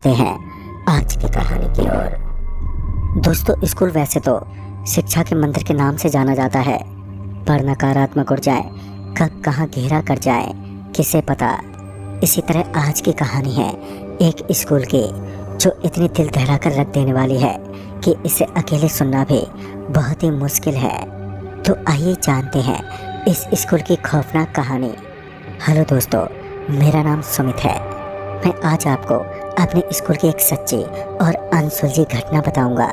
बढ़ते हैं आज की कहानी की ओर। दोस्तों, स्कूल वैसे तो शिक्षा के मंदिर के नाम से जाना जाता है, पर नकारात्मक ऊर्जाएं कब कहाँ घेरा कर जाए किसे पता। इसी तरह आज की कहानी है एक स्कूल की, जो इतनी दिल दहला कर रख देने वाली है कि इसे अकेले सुनना भी बहुत ही मुश्किल है। तो आइए जानते हैं इस स्कूल की खौफनाक कहानी। हेलो दोस्तों, मेरा नाम सुमित है। मैं आज आपको अपने स्कूल की एक सच्ची और अनसुलझी घटना बताऊंगा।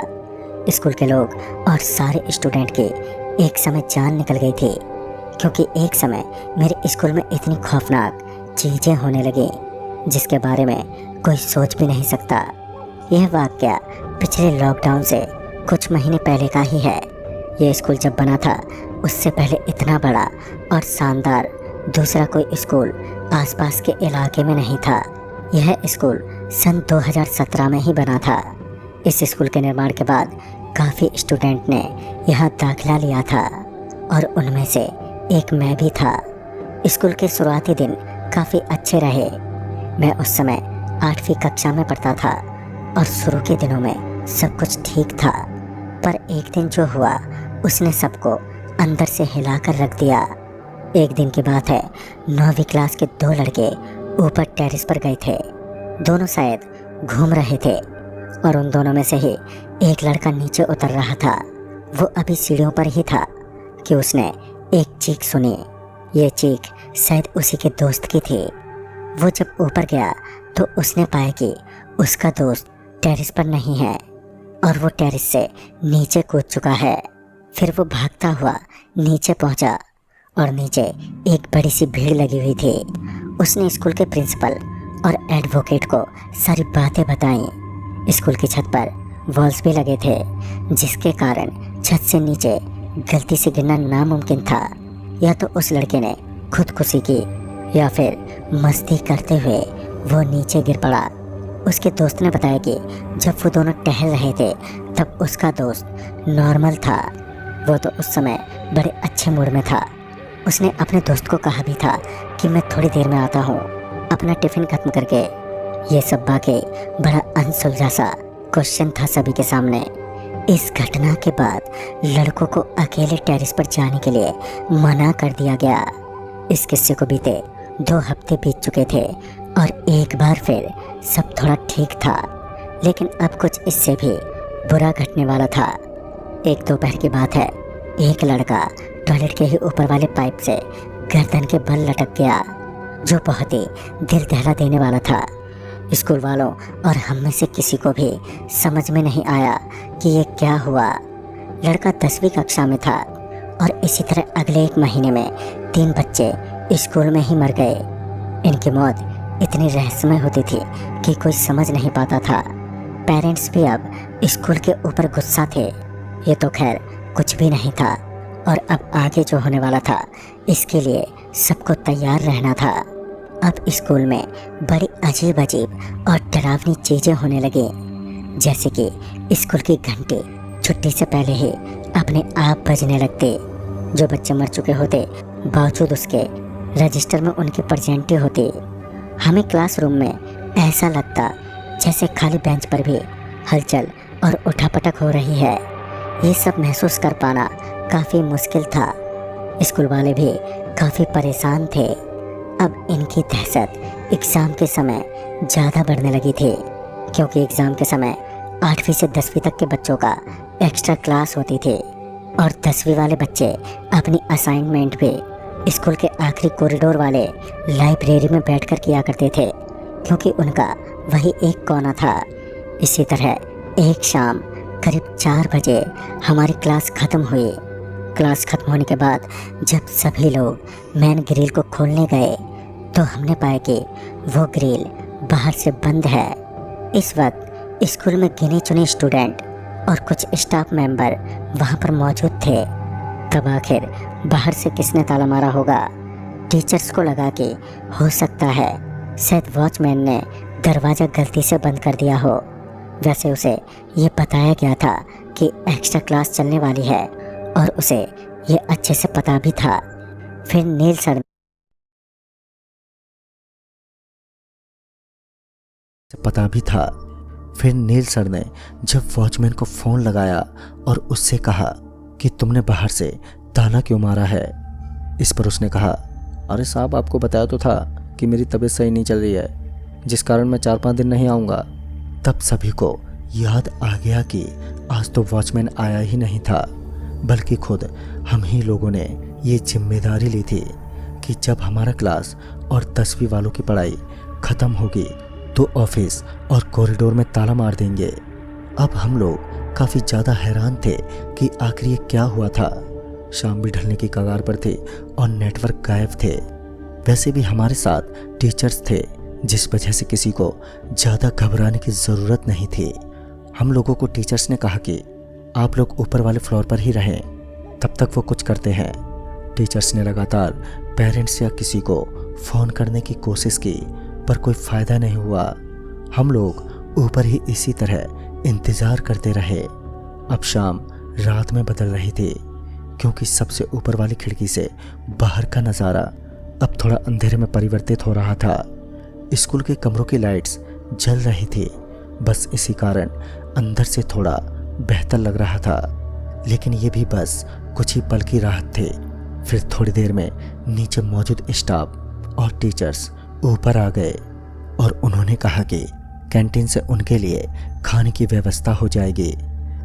स्कूल के लोग और सारे स्टूडेंट की एक समय जान निकल गई थी, क्योंकि एक समय मेरे स्कूल में इतनी खौफनाक चीज़ें होने लगी जिसके बारे में कोई सोच भी नहीं सकता। यह वाकया पिछले लॉकडाउन से कुछ महीने पहले का ही है। यह स्कूल जब बना था उससे पहले इतना बड़ा और शानदार दूसरा कोई स्कूल आसपास के इलाके में नहीं था। यह स्कूल सन 2017 में ही बना था। इस स्कूल के निर्माण के बाद काफ़ी स्टूडेंट ने यहाँ दाखिला लिया था और उनमें से एक मैं भी था। स्कूल के शुरुआती दिन काफ़ी अच्छे रहे। मैं उस समय 8वीं कक्षा में पढ़ता था और शुरू के दिनों में सब कुछ ठीक था, पर एक दिन जो हुआ उसने सबको अंदर से हिलाकर रख दिया। एक दिन की बात है, 9वीं क्लास के 2 लड़के ऊपर टेरेस पर गए थे। दोनों शायद घूम रहे थे और उन दोनों में से ही एक लड़का नीचे उतर रहा था। वो अभी सीढ़ियों पर ही था कि उसने एक चीख सुनी। ये चीख शायद उसी के दोस्त की थी। वो जब ऊपर गया तो उसने पाया कि उसका दोस्त टेरेस पर नहीं है और वो टेरेस से नीचे कूद चुका है। फिर वो भागता हुआ नीचे पहुंचा और नीचे एक बड़ी सी भीड़ लगी हुई थी। उसने स्कूल के प्रिंसिपल और एडवोकेट को सारी बातें बताईं। स्कूल की छत पर वॉल्स भी लगे थे, जिसके कारण छत से नीचे गलती से गिरना नामुमकिन था। या तो उस लड़के ने खुदकुशी की या फिर मस्ती करते हुए वो नीचे गिर पड़ा। उसके दोस्त ने बताया कि जब वो दोनों टहल रहे थे तब उसका दोस्त नॉर्मल था। वो तो उस समय बड़े अच्छे मूड में था। उसने अपने दोस्त को कहा भी था कि मैं थोड़ी देर में आता हूँ अपना टिफ़िन खत्म करके। ये सब बाकी बड़ा अनसुलझा सा क्वेश्चन था सभी के सामने। इस घटना के बाद लड़कों को अकेले टेरेस पर जाने के लिए मना कर दिया गया। इस किस्से को बीते 2 हफ्ते बीत चुके थे और एक बार फिर सब थोड़ा ठीक था, लेकिन अब कुछ इससे भी बुरा घटने वाला था। एक दोपहर की बात है, एक लड़का टॉयलेट के ही ऊपर वाले पाइप से गर्दन के बल लटक गया, जो बहुत ही दिल दहला देने वाला था। स्कूल वालों और हम में से किसी को भी समझ में नहीं आया कि ये क्या हुआ। लड़का 10वीं कक्षा में था और इसी तरह अगले 1 महीने में 3 बच्चे स्कूल में ही मर गए। इनकी मौत इतनी रहस्यमय होती थी कि कोई समझ नहीं पाता था। पेरेंट्स भी अब स्कूल के ऊपर गुस्सा थे। ये तो खैर कुछ भी नहीं था और अब आगे जो होने वाला था इसके लिए सबको तैयार रहना था। अब स्कूल में बड़ी अजीब अजीब और डरावनी चीज़ें होने लगी, जैसे कि स्कूल की घंटी छुट्टी से पहले ही अपने आप बजने लगते। जो बच्चे मर चुके होते बावजूद उसके रजिस्टर में उनकी प्रेजेंटी होती। हमें क्लासरूम में ऐसा लगता जैसे खाली बेंच पर भी हलचल और उठापटक हो रही है। ये सब महसूस कर पाना काफ़ी मुश्किल था। स्कूल वाले भी काफ़ी परेशान थे। अब इनकी दहशत एग्ज़ाम के समय ज़्यादा बढ़ने लगी थी, क्योंकि एग्ज़ाम के समय 8वीं से 10वीं तक के बच्चों का एक्स्ट्रा क्लास होती थी और 10वीं वाले बच्चे अपनी असाइनमेंट भी स्कूल के आखिरी कॉरिडोर वाले लाइब्रेरी में बैठकर किया करते थे, क्योंकि उनका वही एक कोना था। इसी तरह एक शाम करीब 4 बजे हमारी क्लास ख़त्म हुई। क्लास ख़त्म होने के बाद जब सभी लोग मेन ग्रिल को खोलने गए तो हमने पाया कि वो ग्रिल बाहर से बंद है। इस वक्त स्कूल में गिने चुने स्टूडेंट और कुछ स्टाफ मेंबर वहाँ पर मौजूद थे। तब आखिर बाहर से किसने ताला मारा होगा? टीचर्स को लगा कि हो सकता है शायद वॉचमैन ने दरवाज़ा गलती से बंद कर दिया हो। वैसे उसे ये बताया गया था कि एक्स्ट्रा क्लास चलने वाली है और उसे ये अच्छे से पता भी था। फिर नील सर पता भी था। फिर नील सर ने जब वॉचमैन को फ़ोन लगाया और उससे कहा कि तुमने बाहर से ताला क्यों मारा है, इस पर उसने कहा, अरे साहब आपको बताया तो था कि मेरी तबीयत सही नहीं चल रही है, जिस कारण मैं 4-5 दिन नहीं आऊँगा। तब सभी को याद आ गया कि आज तो वॉचमैन आया ही नहीं था, बल्कि खुद हम ही लोगों ने ये जिम्मेदारी ली थी कि जब हमारा क्लास और 10वीं वालों की पढ़ाई ख़त्म होगी तो ऑफिस और कॉरिडोर में ताला मार देंगे। अब हम लोग काफ़ी ज़्यादा हैरान थे कि आखिर ये क्या हुआ था। शाम भी ढलने की कगार पर थी और नेटवर्क गायब थे। वैसे भी हमारे साथ टीचर्स थे, जिस वजह से किसी को ज़्यादा घबराने की ज़रूरत नहीं थी। हम लोगों को टीचर्स ने कहा कि आप लोग ऊपर वाले फ्लोर पर ही रहें, तब तक वो कुछ करते हैं। टीचर्स ने लगातार पेरेंट्स या किसी को फ़ोन करने की कोशिश की, पर कोई फ़ायदा नहीं हुआ। हम लोग ऊपर ही इसी तरह इंतज़ार करते रहे। अब शाम रात में बदल रही थी, क्योंकि सबसे ऊपर वाली खिड़की से बाहर का नज़ारा अब थोड़ा अंधेरे में परिवर्तित हो रहा था। स्कूल के कमरों की लाइट्स जल रही थी, बस इसी कारण अंदर से थोड़ा बेहतर लग रहा था। लेकिन ये भी बस कुछ ही पल की राहत थी। फिर थोड़ी देर में नीचे मौजूद स्टाफ और टीचर्स ऊपर आ गए और उन्होंने कहा कि कैंटीन से उनके लिए खाने की व्यवस्था हो जाएगी।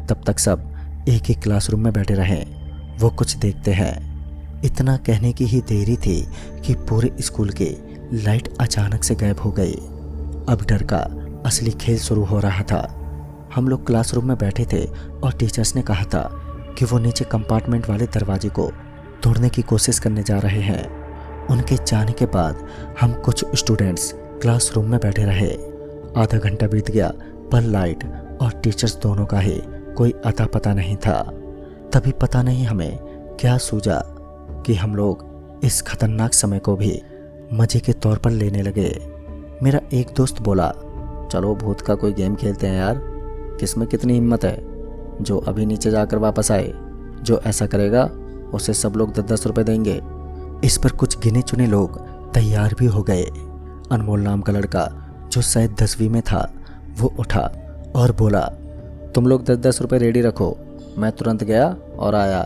तब तक सब एक ही क्लासरूम में बैठे रहें, वो कुछ देखते हैं। इतना कहने की ही देरी थी कि पूरे स्कूल की लाइट अचानक से गायब हो गई। अब डर का असली खेल शुरू हो रहा था। हम लोग क्लासरूम में बैठे थे और टीचर्स ने कहा था कि वो नीचे कंपार्टमेंट वाले दरवाजे को तोड़ने की कोशिश करने जा रहे हैं। उनके जाने के बाद हम कुछ स्टूडेंट्स क्लासरूम में बैठे रहे। आधा घंटा बीत गया, पर लाइट और टीचर्स दोनों का ही कोई अता पता नहीं था। तभी पता नहीं हमें क्या सूझा कि हम लोग इस खतरनाक समय को भी मजे के तौर पर लेने लगे। मेरा एक दोस्त बोला, चलो भूत का कोई गेम खेलते हैं यार, किसमें कितनी हिम्मत है, जो अभी नीचे जाकर वापस आए, जो ऐसा करेगा उसे सब लोग 10-10 रुपए देंगे। इस पर कुछ गिने चुने लोग तैयार भी हो गए। अनमोल नाम का लड़का, जो शायद 10वीं में था, वो उठा और बोला, तुम लोग 10-10 रुपए रेडी रखो, मैं तुरंत गया और आया।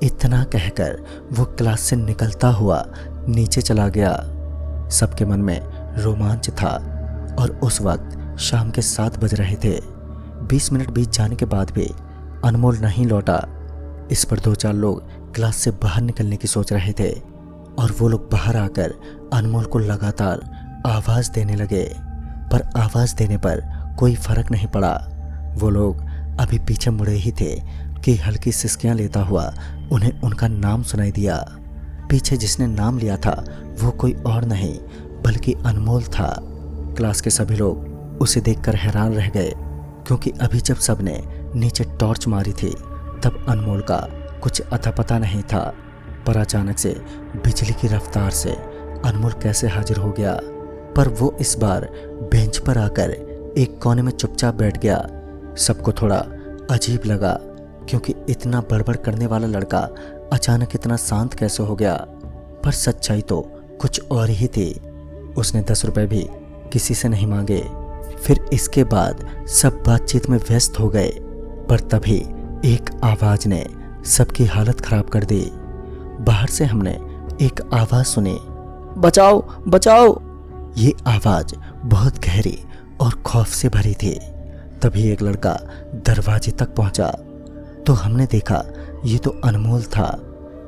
इतना कहकर वो क्लास से निकलता हुआ नीचे चला गया। सबके मन में रोमांच था और उस वक्त शाम के 7 बज रहे थे। 20 मिनट बीत जाने के बाद भी अनमोल नहीं लौटा। इस पर 2-4 लोग क्लास से बाहर निकलने की सोच रहे थे और वो लोग बाहर आकर अनमोल को लगातार आवाज़ देने लगे, पर आवाज़ देने पर कोई फर्क नहीं पड़ा। वो लोग अभी पीछे मुड़े ही थे कि हल्की सिसकियां लेता हुआ उन्हें उनका नाम सुनाई दिया। पीछे जिसने नाम लिया था वो कोई और नहीं बल्कि अनमोल था। क्लास के सभी लोग उसे देखकर हैरान रह गए, क्योंकि अभी जब सबने नीचे टॉर्च मारी थी तब अनमोल का कुछ अता पता नहीं था। पर अचानक से बिजली की रफ्तार से अनमोल कैसे हाजिर हो गया। पर वो इस बार बेंच पर आकर एक कोने में चुपचाप बैठ गया। सबको थोड़ा अजीब लगा, क्योंकि इतना बड़बड़ करने वाला लड़का अचानक इतना शांत कैसे हो गया। पर सच्चाई तो कुछ और ही थी। उसने 10 रुपए भी किसी से नहीं मांगे। फिर इसके बाद सब बातचीत में व्यस्त हो गए, पर तभी एक आवाज ने सबकी हालत खराब कर दी। बाहर से हमने एक आवाज सुनी, बचाओ बचाओ। ये आवाज बहुत गहरी और खौफ से भरी थी। तभी एक लड़का दरवाजे तक पहुंचा तो हमने देखा ये तो अनमोल था।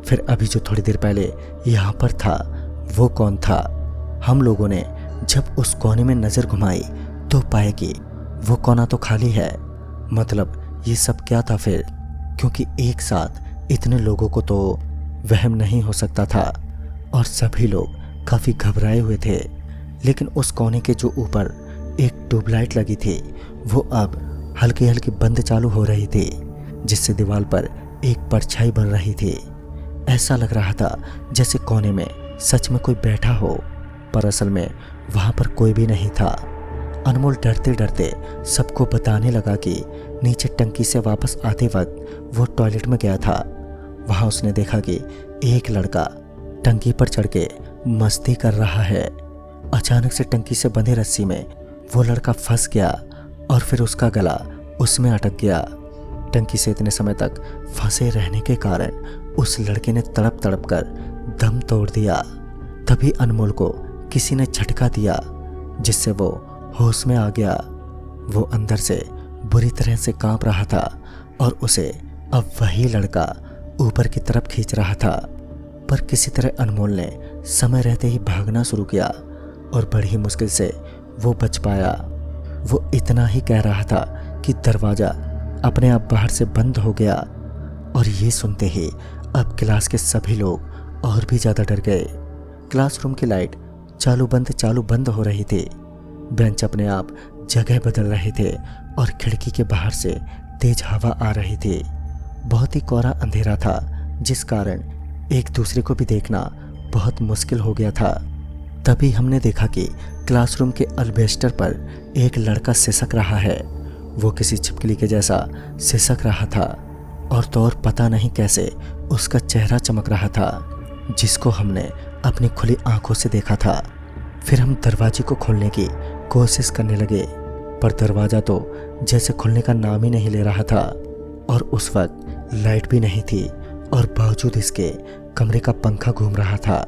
फिर अभी जो थोड़ी देर पहले यहाँ पर था वो कौन था। हम लोगों ने जब उस कोने में नजर घुमाई तो पाए कि वो कोना तो खाली है। मतलब ये सब क्या था फिर, क्योंकि एक साथ इतने लोगों को तो वहम नहीं हो सकता था और सभी लोग काफ़ी घबराए हुए थे। लेकिन उस कोने के जो ऊपर एक ट्यूबलाइट लगी थी वो अब हल्की हल्की बंद चालू हो रही थी, जिससे दीवार पर एक परछाई बन रही थी। ऐसा लग रहा था जैसे कोने में सच में कोई बैठा हो, पर असल में वहाँ पर कोई भी नहीं था। अनमोल डरते डरते सबको बताने लगा कि नीचे टंकी से वापस आते वक्त वो टॉयलेट में गया था। वहाँ उसने देखा कि एक लड़का टंकी पर चढ़ के मस्ती कर रहा है। अचानक से टंकी से बंधे रस्सी में वो लड़का फंस गया और फिर उसका गला उसमें अटक गया। टंकी से इतने समय तक फंसे रहने के कारण उस लड़के ने तड़प तड़प कर दम तोड़ दिया। तभी अनमोल को किसी ने झटका दिया जिससे वो होश में आ गया। वो अंदर से बुरी तरह से कांप रहा था और उसे अब वही लड़का ऊपर की तरफ खींच रहा था। पर किसी तरह अनमोल ने समय रहते ही भागना शुरू किया और बड़ी मुश्किल से वो बच पाया। वो इतना ही कह रहा था कि दरवाज़ा अपने आप बाहर से बंद हो गया और ये सुनते ही अब क्लास के सभी लोग और भी ज़्यादा डर गए। क्लासरूम की लाइट चालू बंद हो रही थी। बेंच अपने आप जगह बदल रहे थे और खिड़की के बाहर से तेज हवा आ रही थी। बहुत ही कोहरा अंधेरा था जिस कारण एक दूसरे को भी देखना बहुत मुश्किल हो गया था। तभी हमने देखा कि क्लासरूम के अल्बेस्टर पर एक लड़का सिसक रहा है। वो किसी छिपकली के जैसा सिसक रहा था और तो और पता नहीं कैसे उसका चेहरा चमक रहा था जिसको हमने अपनी खुली आंखों से देखा था। फिर हम दरवाजे को खोलने की कोशिश करने लगे पर दरवाज़ा तो जैसे खुलने का नाम ही नहीं ले रहा था और उस वक्त लाइट भी नहीं थी और बावजूद इसके कमरे का पंखा घूम रहा था।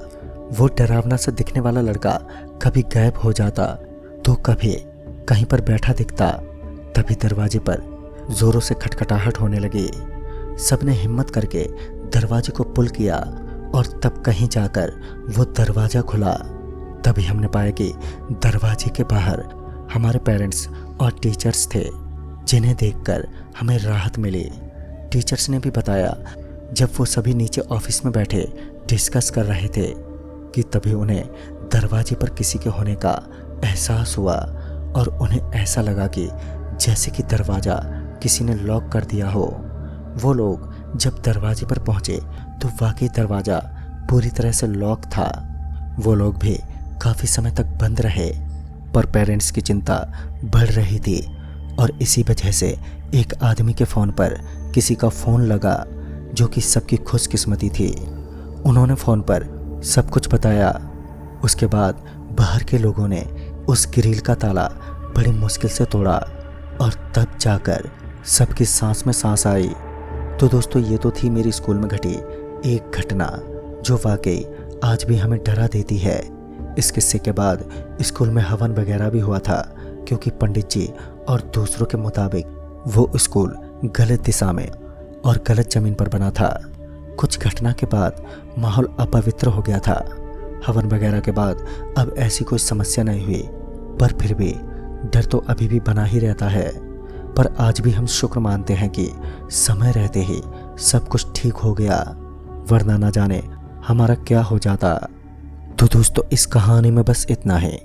वो डरावना सा दिखने वाला लड़का कभी गायब हो जाता तो कभी कहीं पर बैठा दिखता। तभी दरवाजे पर जोरों से खटखटाहट होने लगी। सबने हिम्मत करके दरवाजे को पुल किया और तब कहीं जाकर वो दरवाज़ा खुला। तभी हमने पाया कि दरवाजे के बाहर हमारे पेरेंट्स और टीचर्स थे जिन्हें देखकर हमें राहत मिली। टीचर्स ने भी बताया जब वो सभी नीचे ऑफिस में बैठे डिस्कस कर रहे थे कि तभी उन्हें दरवाजे पर किसी के होने का एहसास हुआ और उन्हें ऐसा लगा कि जैसे कि दरवाज़ा किसी ने लॉक कर दिया हो। वो लोग जब दरवाजे पर पहुंचे तो वाकई दरवाज़ा पूरी तरह से लॉक था। वो लोग भी काफ़ी समय तक बंद रहे पर पेरेंट्स की चिंता बढ़ रही थी और इसी वजह से एक आदमी के फ़ोन पर किसी का फ़ोन लगा जो कि सबकी खुशकिस्मती थी। उन्होंने फ़ोन पर सब कुछ बताया। उसके बाद बाहर के लोगों ने उस ग्रिल का ताला बड़ी मुश्किल से तोड़ा और तब जाकर सबकी सांस में सांस आई। तो दोस्तों ये तो थी मेरी स्कूल में घटी एक घटना जो वाकई आज भी हमें डरा देती है। इस किस्से के बाद स्कूल में हवन वगैरह भी हुआ था क्योंकि पंडित जी और दूसरों के मुताबिक वो स्कूल गलत दिशा में और गलत ज़मीन पर बना था। कुछ घटना के बाद माहौल अपवित्र हो गया था। हवन वगैरह के बाद अब ऐसी कोई समस्या नहीं हुई पर फिर भी डर तो अभी भी बना ही रहता है। पर आज भी हम शुक्र मानते हैं कि समय रहते ही सब कुछ ठीक हो गया वरना ना जाने हमारा क्या हो जाता। तो दोस्तों इस कहानी में बस इतना ही।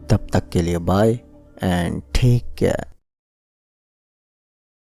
तब तक के लिए बाय एंड टेक केयर।